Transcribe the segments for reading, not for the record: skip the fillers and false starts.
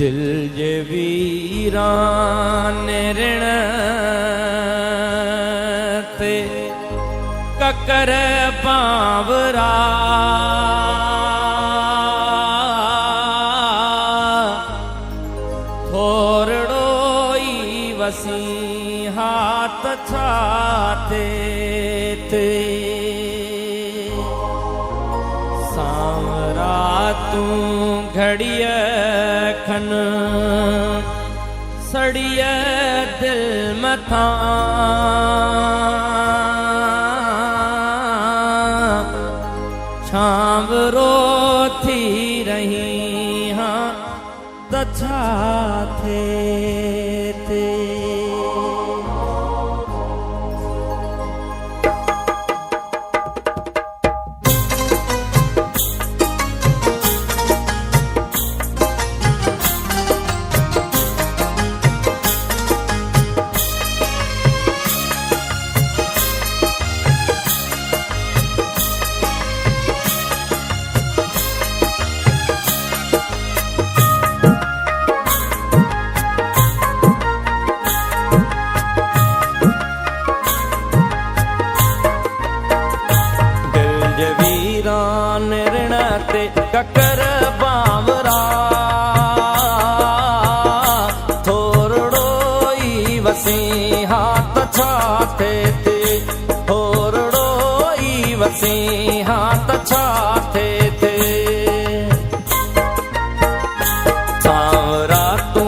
दिल जे वीरान ऋण ते ककर बांवरा थोरड़ो ई वसी हाथ छाते ते सांवरा तू घड़िय खन सड़िय दिल मथा छांवरो थी रही हाँ तछा थे ते ऋण ते ककर बांवरा थोरड़ो ई वसी हाथ छाते ते थोरड़ो ई वसी हाथ छाते ते सांवरा तू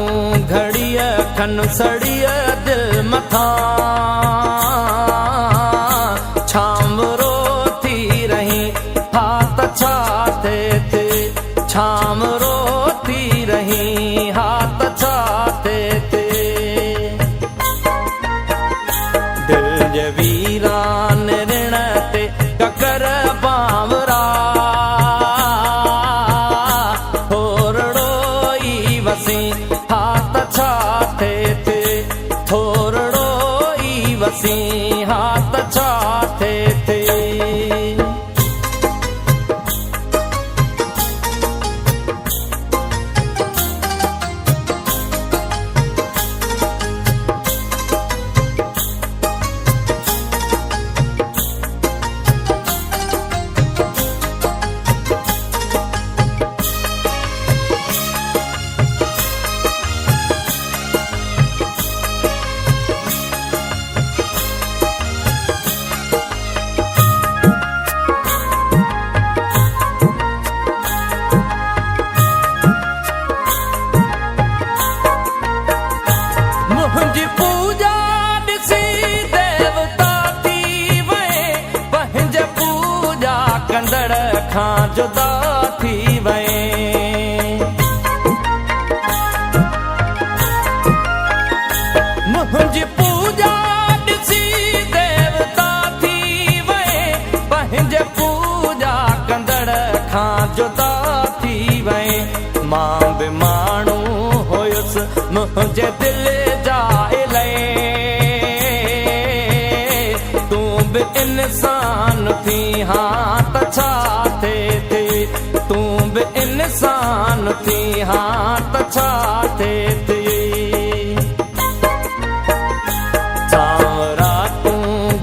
घड़िय खन सड़िय दिल मथा छांवरो थी रही हाथ छाते थे छांवरो थी रही हाथ छाते थे दिल जे वीरान ऋण ते ककर बांवरा थोरड़ो ई वसी हाथ छाते थे थोरड़ो ई वसी हाथ छाते थे खां जुदा थी वए मुंहिंजी पूजा ॾिसी देवता थी वए पंहिंजे पूजा कंदड़ खां जुदा थी वए मां बि माण्हू हुयुसि मुंहिंजे दिल जा इलाही तूं बि इंसान थी हाथ छा तूं बि इंसान थी हाथ छाते थे सांवरा तू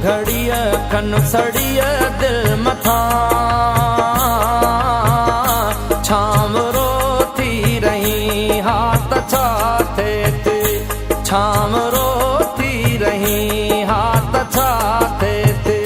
घड़िय खन सड़िय दिल मथा छांवरो थी रही हाथ छाते थे छांवरो थी रही हाथ छाते थे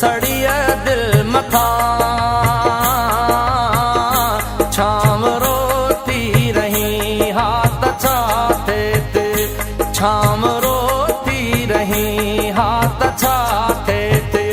सड़िया दिल मथा छाम रोती रही हाथ छाते ते छाम रोती रही हाथ छाते ते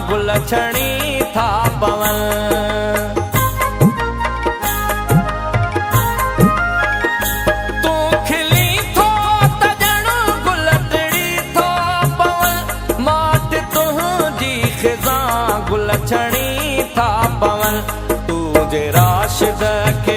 गुलछणी था पवन तू खिली थो तजण गुलटड़ी थो पवन माट तुंहिंजी खिज़ां गुलछणी था पवन तुझे राशिद के